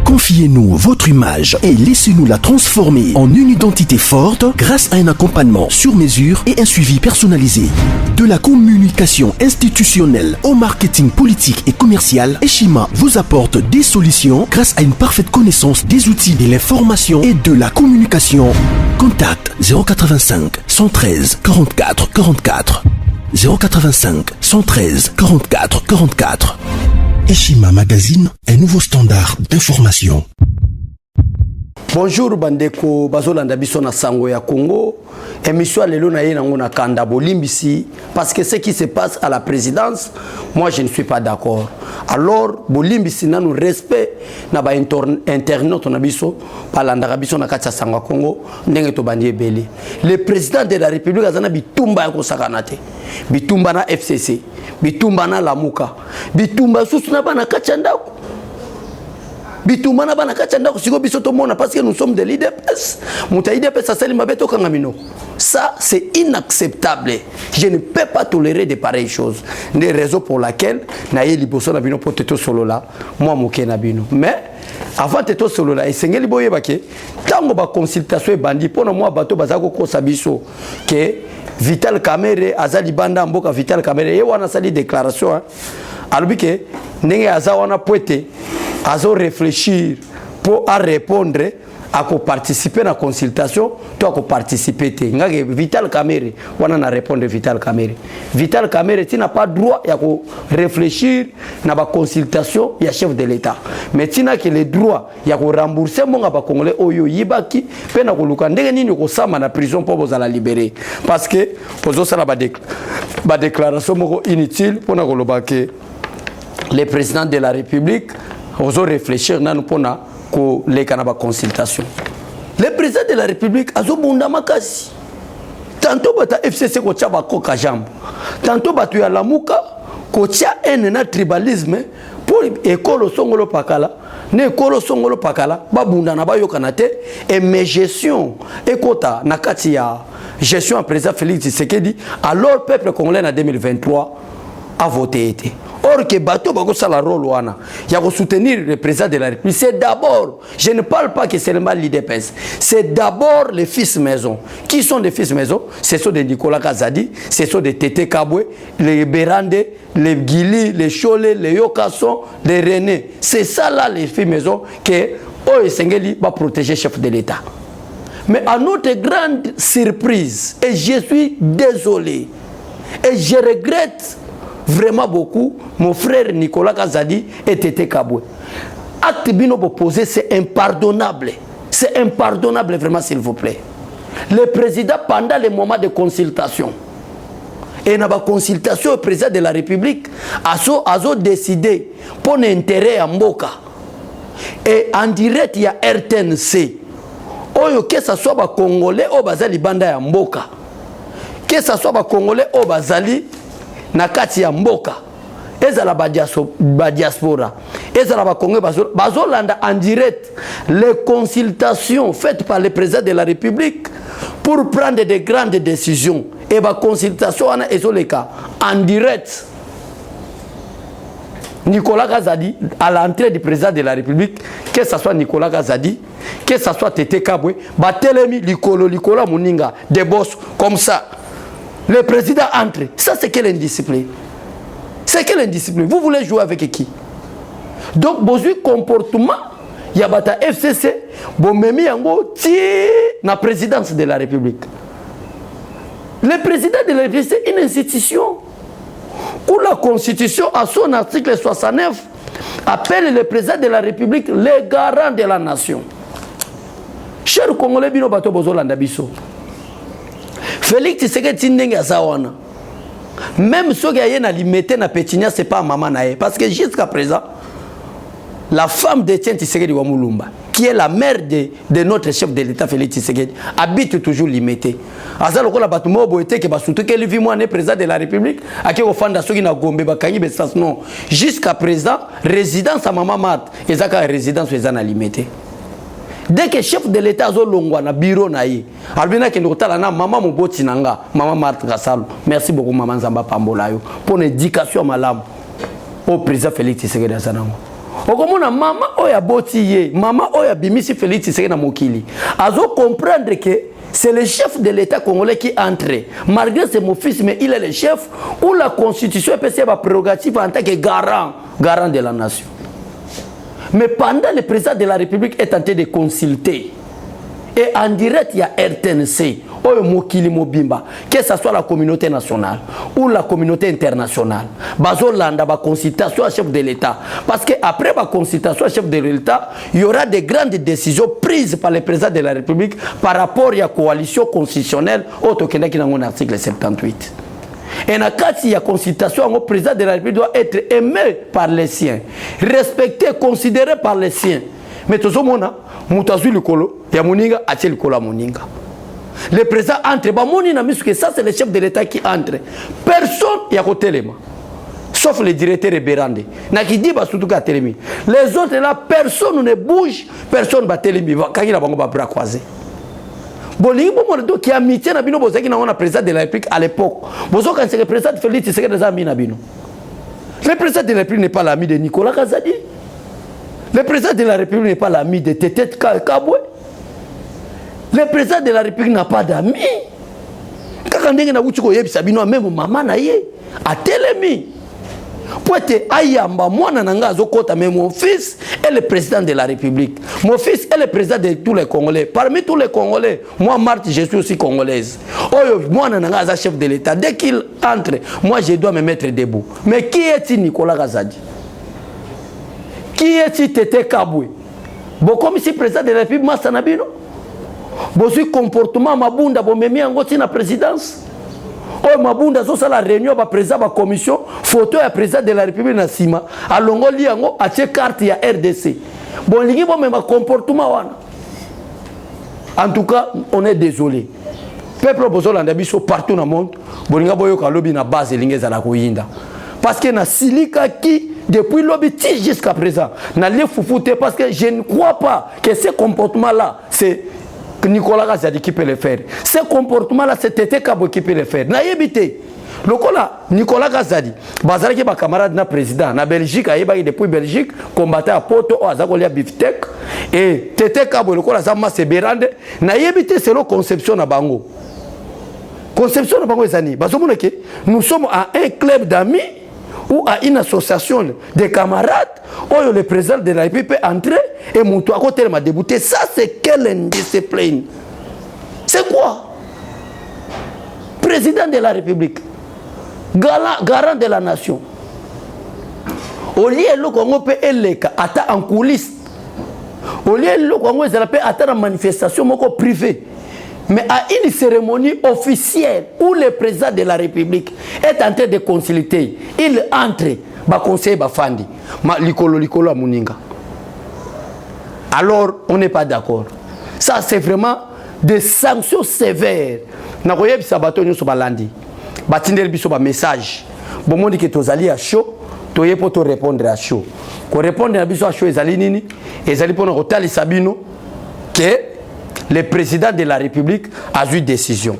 Confiez-nous votre image et laissez-nous la transformer en une identité forte grâce à un accompagnement sur mesure et un suivi personnalisé. De la communication institutionnelle au marketing politique et commercial, Eshima vous apporte des solutions grâce à une parfaite connaissance des outils de l'information et de la communication. Contact 085 113 44 44 085 113 44 44. Eshima Magazine, un nouveau standard d'information. Bonjour bandeko bazolanda biso na sango ya Congo. Émission lelo na yena ngona kanda bolimbisi parce que ce qui se passe à la présidence, moi je ne suis pas d'accord. Alors bolimbisi na nous respect na ba internaute na biso balanda biso na kati ya sango ya Congo ndenge to bandie belé. Le président de la République azana bitumba ya kosakana te. Bitumba na FCC, bitumba na Lamuka, bitumba susu na bana kati ya ndako. Bitumana bana kachanda kusiko biso to mona parce que nous sommes de l'IDPS. Muta IDPS asali mabeto kangamino. Ça c'est inacceptable. Je ne peux pas tolérer de pareilles choses. Des raisons pour lesquelles na ye liboso na bino poteto solo là, moi moké na bino. Mais avant teto solo là, esengeli boye bake, tango ba consultation e bandi pona moi bato bazako kosa biso que Vital Kamerhe azali banda mboka Vital Kamerhe ye wana sali déclaration hein. Alobike ndenge azawana poete azo réfléchir pour à répondre à participer à la consultation, toi à participer. Vital Kamerhe, on a répondre Vital Kamerhe. Vital Kamerhe, tu n'as pas droit à réfléchir à la consultation, il y a chef de l'État. Mais tu n'as que le droit à rembourser mon Congolais Oyo Yibaki, peine à Kolukandé, ni au Sama la prison pour vous la libérer. Parce que, pour ça, la déclaration inutile pour nous le président de la République. On doit réfléchir pour les canaba consultation. Le président de la République a zobunda makasi. Tantôt bata FCC ko tcha ba koka jambo. Tantôt batu ya Lamuka ko tcha na tribalisme pour école songolo pakala. Ne école songolo pakala ba bunda na ba yokana te et mes gestion ekota na kati ya gestion en président Félix Tshisekedi alors peuple congolais en 2023 a voté été. Or que bateau bako sala rôle wana ya ko soutenir le président de la République, c'est d'abord, je ne parle pas que c'est seulement l'IDPS, c'est d'abord les fils maison. Qui sont des fils maison? Ce sont des Nicolas Kazadi, ce sont des Tété Kabwe, les Berande, les Guili, les Cholé, les Yokason, les René. C'est ça là les fils maison que Sengeli va protéger le chef de l'État. Mais à notre grande surprise, et je suis désolé, et je regrette vraiment beaucoup, mon frère Nicolas Kazadi et Tété Kabwe. Acte bino posé, c'est impardonnable. C'est impardonnable vraiment, s'il vous plaît. Le président, pendant les moments de consultation, et dans la consultation, le président de la République a décidé pour l'intérêt à Mboka. Et en direct, il y a RTNC. Que ce soit les Congolais ou les Banda à Mboka. Que ce soit les Congolais ou les nakati ya mboka ezala ba diaspora ezala ba Congolais bazolanda en direct les consultations faites par le président de la République pour prendre de grandes décisions et ba consultation ana ezoleka en direct. Nicolas Kazadi à l'entrée du président de la République, que ce soit Nicolas Kazadi, que ce soit Tété Kabwe, ba telemi likolo muninga des boss comme ça. Le président entre. Ça, c'est quelle indiscipline? C'est quelle indiscipline? Vous voulez jouer avec qui? Donc, besoin comportement, il y a bata FCC, bon, même yango, ti na présidence de la République. Le président de la République, c'est une institution où la Constitution, à son article 69, appelle le président de la République le garant de la nation. Cher Congolais, bino bato bozolanda biso. Félix Tshisekedi ndenge azawana. Même ceux qui ont limité na Pétinia, ce n'est pas maman nae. Parce que jusqu'à présent, la femme de Tshisekedi Wamulumba, qui est la mère de notre chef de l'État Félix Tshisekedi, habite toujours limitée. Azaloko la batumo boete ke basutu ke livi moi né président de la République, ake ofanda soki na Gombe bakangi besas non. Jusqu'à présent, résidence à maman Mat, ezaka résidence ezana limitée. Dès que chef de l'État zo longwa na bureau na ye, albina ke ndotala na maman moboti nanga, maman Marthe Gassalo. Merci beaucoup maman Zamba Pambola yo pour l'éducation malam au président Félix Tshisekedi Azanango. okomona mama oya botiye mama oya bimisi Félix Tshisekedi na mokili azo comprendre que c'est le chef de l'État congolais qui entre. Malgré c'est mon fils, mais il est le chef où la constitution est passée par prérogative en tant que garant de la nation. Mais pendant le président de la République est tenté de consulter. Et en direct, il y a RTNC, que ce soit la communauté nationale ou la communauté internationale. Bazolanda, la consultation à chef de l'État. Parce qu'après la consultation à chef de l'État, il y aura des grandes décisions prises par le président de la République par rapport à la coalition constitutionnelle au article 78. Et quand il y a consultation, le président de la République doit être aimé par les siens, respecté, considéré par les siens. Mais tout le monde, le président entre, ça c'est le chef de l'État qui entre. Personne n'y a côté sauf le directeur Berande. Les autres là, personne ne bouge, personne ne va télémi. Quand il a un bras croisé. Qui a amitié na bino bozaki na président de la République à l'époque. Bozo quand c'est le président Félix Tshisekedi des amis na bino. Le président de la République n'est pas l'ami de Nicolas Kazadi. Le président de la République n'est pas l'ami de Tete Kabwe. Le président de la République n'a pas d'amis. Quand on a dit que même maman na ye a télémi. Poete ayamba mwana nanga azokota mais mon fils est le président de la République. Mon fils est le président de tous les Congolais. Parmi tous les Congolais, moi Marthe, je suis aussi congolaise. Oh mwana nanga aza chef de l'État. Dès qu'il entre, moi je dois me mettre debout. Mais qui est-il Nicolas Kazadi? Qui est-il Tete Kabwe? Bon comme si président de la République Massanabino. Bon si comportement mabunda bon memi angoti na présidence. Oh mabunda zo sala réunion ba président ba commission photo ya président de la République na sima alongo liango atie carte ya RDC. Bon lingi bon même comportement wana. En tout cas, on est désolé. Peuple bozolanda biso partout dans le monde, bolinga boyo ka lobi na base lingi za la koyinda. Parce que na silika qui depuis lobby jusqu'à présent na le foufoute parce que je ne crois pas que ce comportement là c'est Nicolas Kazadi qui peut le faire. Ce comportement-là, c'est Tete Kabwe qui peut le faire. Na yebite. Lokola Nicolas Kazadi, bazalaki ba camarade na président na Belgique, ayeba depuis Belgique, combattait à Porto, azakolia Biftek et Tete Kabwe lokola zama se berande, na yebite c'est la conception na bango. Conception na bango ezani. Bazomona ke nous sommes à un club d'amis ou à une association de camarades où le président de la République peut entrer et Moutou à côté m'a débouté. Ça, c'est quelle indiscipline? C'est quoi? Président de la République, garant de la nation. Au lieu de Congo peut être en coulisses. Au lieu de Congo peut être en manifestation privée. Mais à une cérémonie officielle où le président de la République est en train de consulter, il entre, ba conseil ba fandi, ma likolo a muninga. Alors, on n'est pas d'accord. Ça, c'est vraiment des sanctions sévères. Nakoye bisabato nyo so balandi. Batindel biso ba message. Bon monde que tozali à chaud, toye poto répondre à chaud. Ko répondre à biso à chaud ezali nini? Ezali pona kotali sabino que le président de la République a eu décision.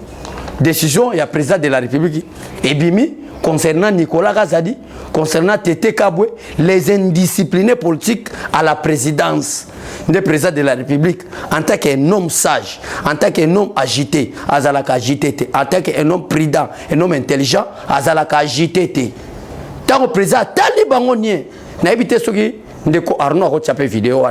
Décision, il y a le président de la République Ebimi concernant Nicolas Kazadi, concernant Tete Kabwe, les indisciplinés politiques à la présidence du président de la République en tant qu'un homme sage, en tant qu'un homme agité, azalaka agité, en tant qu'un homme prudent, un homme intelligent, azalaka agité. Tant que président talibangonien, n'a évité ce qui ndeko Arnaud a chapé vidéo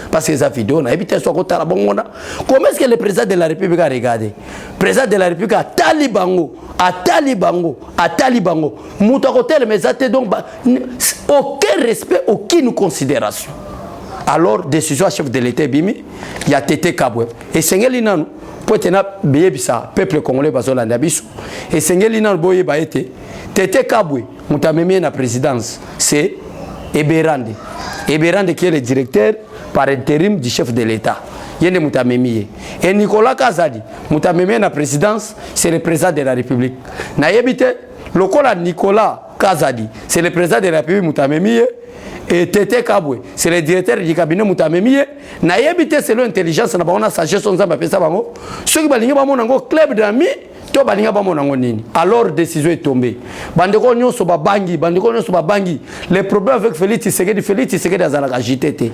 parce que sa vidéo n'a évité soit côté la bongona. Comment est-ce que le président de la République a regardé? Le président de la République a talibango, Mouta côté le mesate donc aucun respect, aucune considération. Alors décision chef de l'État bimi, il y a Tete Kabwe et sengeli nanu pour tena beyebisa peuple congolais bazolanda biso et sengeli nanu boye ba été Tete Kabwe mutamemie na présidence c'est Eberande. Eberande qui est le directeur par intérim du chef de l'État. Yende Moutamemie. Et Nicolas Kazadi, Moutamemie na présidence, c'est le président de la République. Na yebite, lokola Nicolas Kazadi, c'est le président de la République Moutamemie. Et Tete Kabwe, c'est le directeur du cabinet Moutamemie. Na yebite, c'est l'intelligence, na ba on a sagesse on zamba pesa bango. Ceux qui balingi ba monango club d'amis, to baninga bamona ngonini. Alors décision est tombée. Bandeko nyonso babangi, le problème avec Félix Tshisekedi azalaka JTT.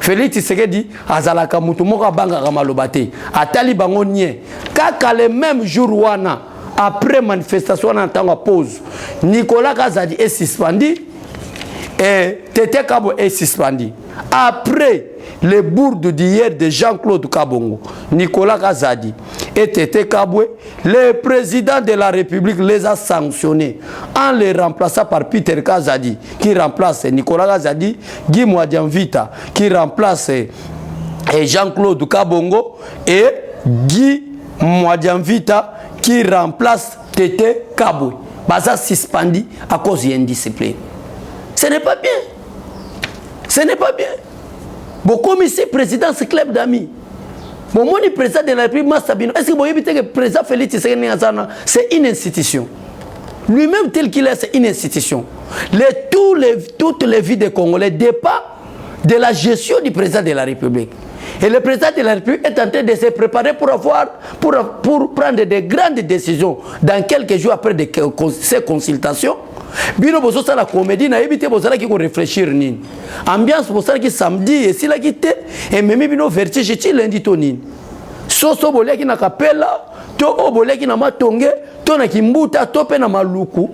Félix Tshisekedi azalaka mutu moko banga kamalobate. Atali bango nie. Kaka le même jour wana après manifestation en temps pause, Nicolas Kazadi est suspendu et Tete Kabo est suspendu. Après les bourdes d'hier de Jean-Claude Kabongo, Nicolas Kazadi et Tete Kabwe, le président de la République les a sanctionnés en les remplaçant par Peter Kazadi qui remplace Nicolas Kazadi, Guy Mwadiamvita qui remplace Jean-Claude Kabongo et Guy Mwadiamvita qui remplace Tete Kabwe. Baza suspendu à cause d'indiscipline. Ce n'est pas bien. Ce n'est pas bien. Bon, comme ici, président, c'est club d'amis. Bon, moi, le président de la République, est-ce que vous voyez que le président Félix Tshisekedi, c'est une institution. Lui-même, tel qu'il est, c'est une institution. Toutes les vies des Congolais dépendent de la gestion du président de la République. Et le président de la République est en train de se préparer pour prendre de grandes décisions dans quelques jours après ces consultations. Bino bozo la comédie na éviter bozala qui réfléchir ni. Ambiance bozala qui samedi et si la quitté et même bino vertige ti lundi tonine. Soso bolé qui na kapela, to o bolé qui na matonge, to na kimbuta to pe na maluku.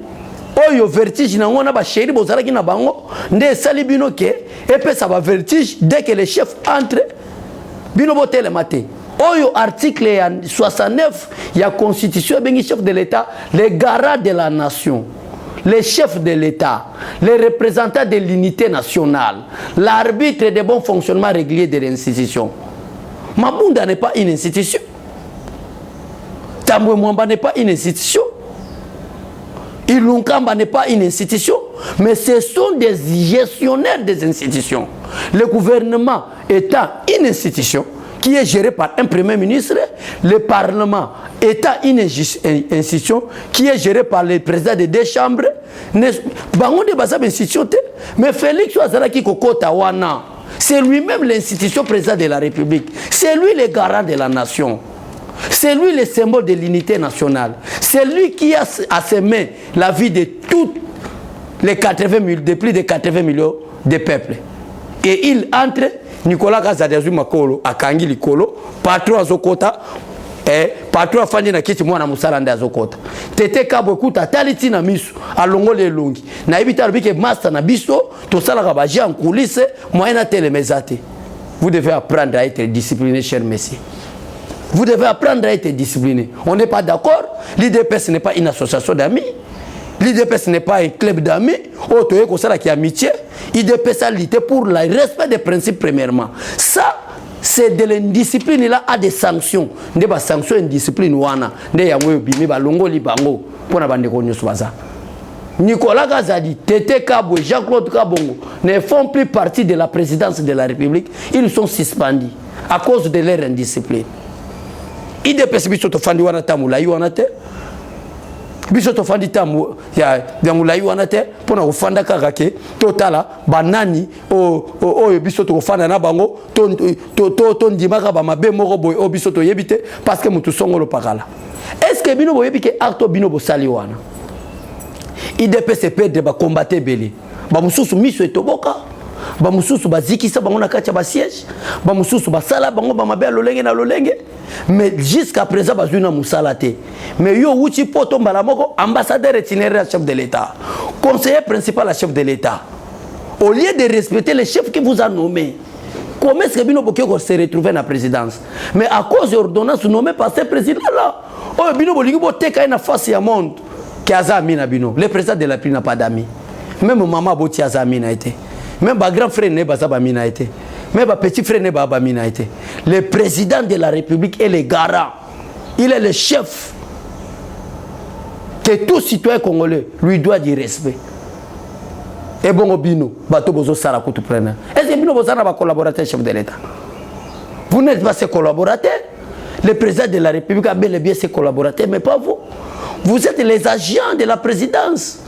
Oyo vertige na ngona ba chéri bozala qui na bango, nde sali bino ke et pe ça va vertige dès que le chef entre bino boté le matin. Oyo article 69 il y a constitution bengi chef de l'État, les garants de la nation. Les chefs de l'État, les représentants de l'unité nationale, l'arbitre des bons fonctionnements réguliers de l'institution. Mabunda n'est pas une institution. Tambwe Mwamba n'est pas une institution. Ilunkamba n'est pas une institution. Mais ce sont des gestionnaires des institutions. Le gouvernement étant une institution qui est gérée par un premier ministre, le Parlement étant une institution qui est gérée par le président des deux chambres, mais Félix Ouazalaki Kokota Wana, c'est lui-même l'institution président de la République, c'est lui le garant de la nation, c'est lui le symbole de l'unité nationale, c'est lui qui a à ses mains la vie de tous les 80 000, de plus de 80 millions de peuples. Et il entre, Nicolas Kazadi Makolo, Akangi Likolo, patron Azokota, et patron Fandi na kiti mwana musala nda Azokota. Tete Kabo kuta taliti na misu, alongo le longi. Na ibita rubike master na biso, to sala kabaji en coulisses, moyena télémésate. Vous devez apprendre à être discipliné, cher messieurs. Vous devez apprendre à être discipliné. On n'est pas d'accord. L'IDPS n'est pas une association d'amis. L'IDPS n'est pas un club d'amis. Otoye kosala ki amitié. IDPS a lutté pour le respect des principes premièrement. Ça, c'est de l'indiscipline. Il a des sanctions. Des sanctions indiscipline wana. Des yango bimi balongo li bango. Pona bande ko nyoso baza. Nicolas Kazadi, Tete Kabwe, Jean-Claude Kabongo ne font plus partie de la présidence de la République. Ils sont suspendus à cause de leur indiscipline. IDPS biso to fandi wana tamula wana te. Biso to fandi tamu ya mulai wana te pona ko fanda kaka ke totala banani o biso to fanda na bango to ndimaka ba mabe moko boy o biso to yebite parce que mutu songolo pakala. Est-ce que bino boyebi ke acto bino bo sali wana? IDPS perdre ba combattre belé. Ba mususu miso etoboka. Ba mususu bazikisa bango na kati ya ba siège. Ba mususu basala bango ba mabe lolenge na lolenge. Mais jusqu'à présent bazuna musala te. Mais yo wuti poto mbala moko ambassadeur itinéraire chef de l'État, conseiller principal à chef de l'État. Au lieu de respecter le chef qui vous a nommé, comment est-ce que bino bokeko se retrouver na présidence? Mais à cause de l'ordonnance nommée par ce président là, oh bino bolingi boteka na face ya monde qui a zami na bino. Le président de la République n'a pas d'amis. Même maman boti a zami na été. Même ba grand frère ne ba za ba mina été. Même ma petit frère n'est pas Bamina été. Le président de la République est le garant. Il est le chef. Que tout citoyen congolais lui doit du respect. Et bon, Bino, bateau bozo sala kutu prena. Est-ce que Bino bozana va collaborateur chef de l'État? Vous n'êtes pas ses collaborateurs. Le président de la République a bel et bien ses collaborateurs, mais pas vous. Vous êtes les agents de la présidence.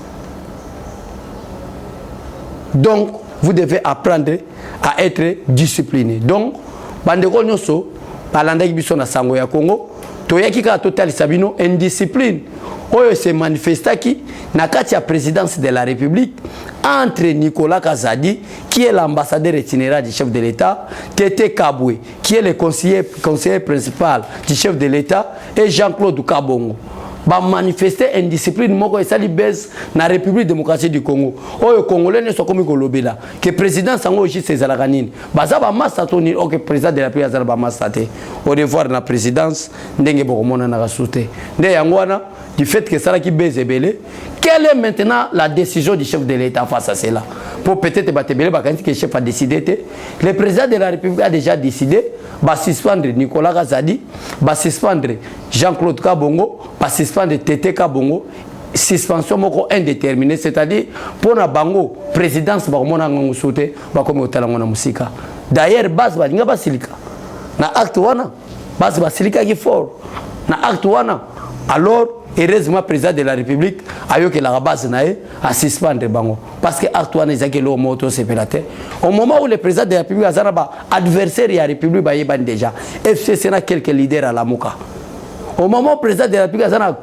Donc, vous devez apprendre à être discipliné. Donc, bandeko nyoso, balandaki biso na sango ya Congo, toyaki kaka totalisa bino indiscipline oyo se manifestaki na kati ya présidence de la République entre Nicolas Kazadi qui est l'ambassadeur itinéraire du chef de l'État, Tété Kabwe qui est le conseiller principal du chef de l'État et Jean-Claude Kabongo. Ba manifester indiscipline moko esali base na République démocratique du Congo. Oyo Congolais ne sont comme kolobela que président sango oji sezalaka nini. Baza ba massa toni OK président de la République azala ba massa te. Au devoir na présidence ndenge bokomona na kasute. Nde yangwana du fait que ça qui base belé, quelle est maintenant la décision du chef de l'État face à cela? Pour peut-être batebele bakanti que le chef a décidé, le président de la République a déjà décidé de suspendre Nicolas Kazadi, de suspendre Jean-Claude Kabongo, de suspendre Tété Kabongo, suspension moko indéterminée, c'est-à-dire pour la bango présidence bakomona ngongo sauté bakomi otalangona musika. D'ailleurs base balinga basilika. Na acte wana base basilika qui fort. Na acte wana alors heureusement président de la République a eu que la base nae à suspendre bango parce que Artoine Ezaki lo moto sepelate au moment où le président de la République azana adversaire de la République ba yeban déjà FCC na quelques leaders à la Moka au moment où le président de la République azana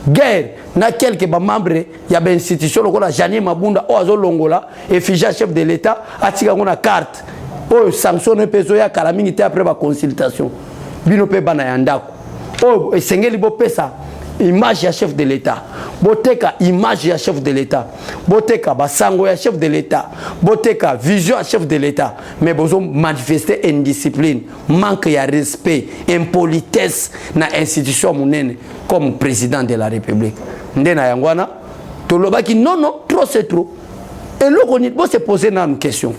guerre na quelques membres ya ba institution lokola Jani Mabunda o azo longola et fija chef de l'État atika ngona carte o sanctionne peso ya calamité après ba consultation bino pe bana ya ndako o esengeli bo pesa image ya chef de l'État, boteka image ya chef de l'État, boteka basango ya chef de l'État, boteka vision ya chef de l'État, mais bozo manifester indiscipline, manque ya respect, impolitesse na institution munene comme président de la République. Ndena yangwana, tolobaki non trop c'est trop. Et loko ni bo se poser na une question.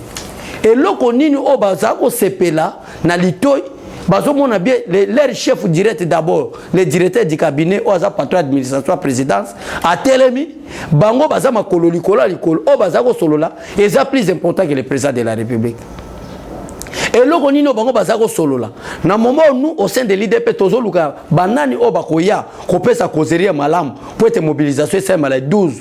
Et loko nini o bazako sepela na litoy bazomona bien leur chef direct d'abord le directeur du cabinet ou aza patron d'administration présidence a telemi bango baza makolo likolo likolo o bazako solola eza plus important que le président de la République. Et loko nino bango bazako solola na moment nous au sein de l'IDP tozoluka banani o bakoya kopesa kozeria malam pour être mobilisation c'est mal 12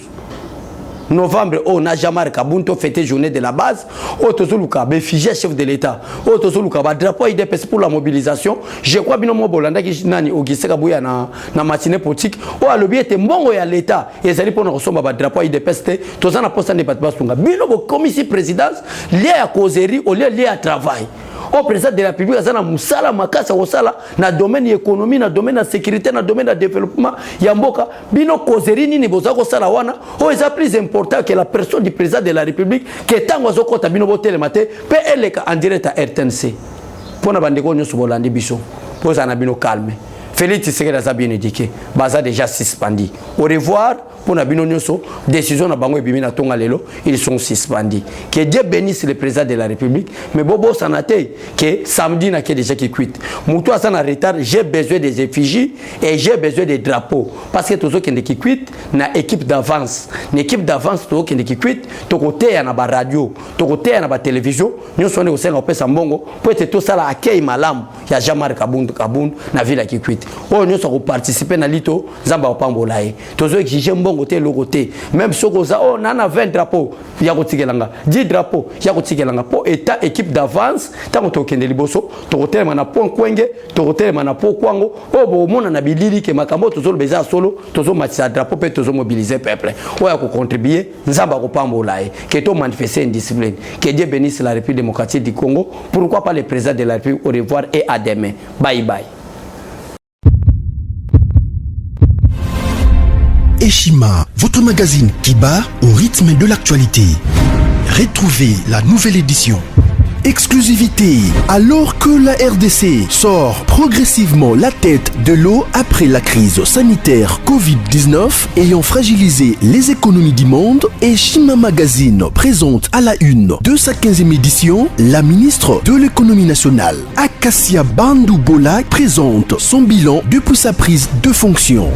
novembre, on a jamais Kabunto fêté journée de la base. Otozoluka, figé chef de l'État. Otozoluka, drapeau IDPS pour la mobilisation. Je crois bien que Bolanda qui nani Ogise Kabouya na matinée politique. O alobi était mongo ya l'État. Et ça pour nous recevoir drapeau IDPS. Tozana poste ne pas pas. Bino commission présidence lié à causerie au lié à travail. Au président de la République, il y a musala makasa osala na domaine économie, na domaine sécurité, na domaine développement. Yamboka bino causerie ni bozako sala wana. O est plus important que la personne du président de la République qui est en wazoko bino botel matin peut elle en direct à RTNC. Pour na bandeko nyoso bolandi biso. Pour ça na bino calme. Félix Tshisekedi a bien éduqué. Baza déjà suspendu. Au revoir pour na bino nyoso décision na bango ebimi na tonga lelo ils sont suspendus. Que Dieu bénisse le président de la République mais bobo sanate que samedi na que déjà qui quitte. Muto asa na retard, j'ai besoin des effigies et j'ai besoin des drapeaux parce que tous qui qui quitte na équipe d'avance. Une équipe d'avance to qui quitte to côté na ba radio, to côté na ba télévision, nyoso ne osenga pesa mbongo pour être tout ça la accueil malam ya Jamar Kabund na ville qui quitte. Oh nous sommes participer na lito zamba opambola e. Tozo exiger mbongo te le côté même sokoza oh nana 20 drapeaux ya kotikelanga 10 drapeaux ya kotikelanga po état équipe d'avance tango tokende liboso tokotelema na point kwenge tokotelema na po kwango oh bo mona na bilili ke makambo tozo beza solo tozo matisa drapeau pe tozo mobiliser peuple oh ya ko contribuer nzamba kopambola e que to manifester indiscipline que Dieu bénisse la République démocratique du Congo pourquoi pas le président de la République au revoir et à demain bye bye. Eshima, votre magazine qui bat au rythme de l'actualité. Retrouvez la nouvelle édition. Exclusivité, alors que la RDC sort progressivement la tête de l'eau après la crise sanitaire Covid-19 ayant fragilisé les économies du monde, Eshima Magazine présente à la une de sa 15e édition la ministre de l'économie nationale, Akassia Bandou Bola, présente son bilan depuis sa prise de fonction.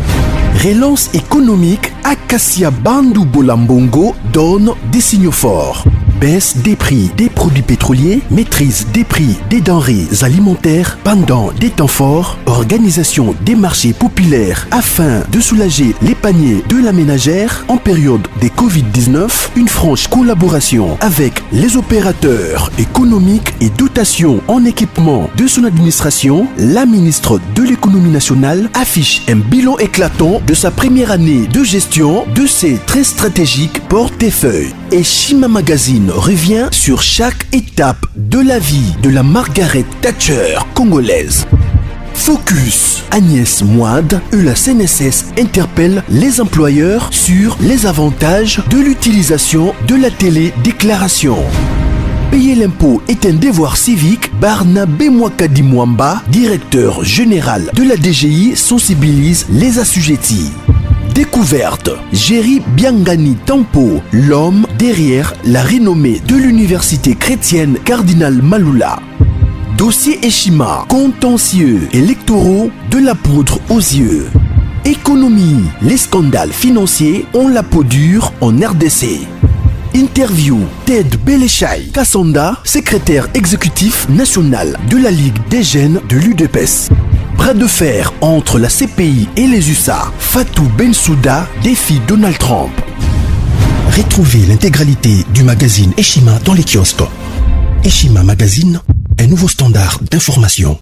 Relance économique, Akassia Bandou Bola Mbongo donne des signaux forts. baisse des prix des produits pétroliers, maîtrise des prix des denrées alimentaires pendant des temps forts, organisation des marchés populaires afin de soulager les paniers de la ménagère en période de Covid-19, une franche collaboration avec les opérateurs économiques et dotation en équipement de son administration, la ministre de l'économie nationale affiche un bilan éclatant de sa première année de gestion de ses très stratégiques portefeuilles. Et Shima Magazine revient sur chaque étape de la vie de la Margaret Thatcher congolaise. Focus. Agnès Moide et la CNSS interpellent les employeurs sur les avantages de l'utilisation de la télédéclaration. Payer l'impôt est un devoir civique. Barnabé Mwakadi Mwamba, directeur général de la DGI, sensibilise les assujettis. Découverte. Jerry Biangani Tampo, l'homme derrière la renommée de l'université chrétienne Cardinal Malula. Dossier Eshima, contentieux électoraux, de la poudre aux yeux. Économie, les scandales financiers ont la peau dure en RDC. Interview, Ted Belechai Kassanda, secrétaire exécutif national de la Ligue des jeunes de l'UDPS. Bras de fer entre la CPI et les USA. Fatou Bensouda défie Donald Trump. Retrouvez l'intégralité du magazine Eshima dans les kiosques. Eshima Magazine, un nouveau standard d'information.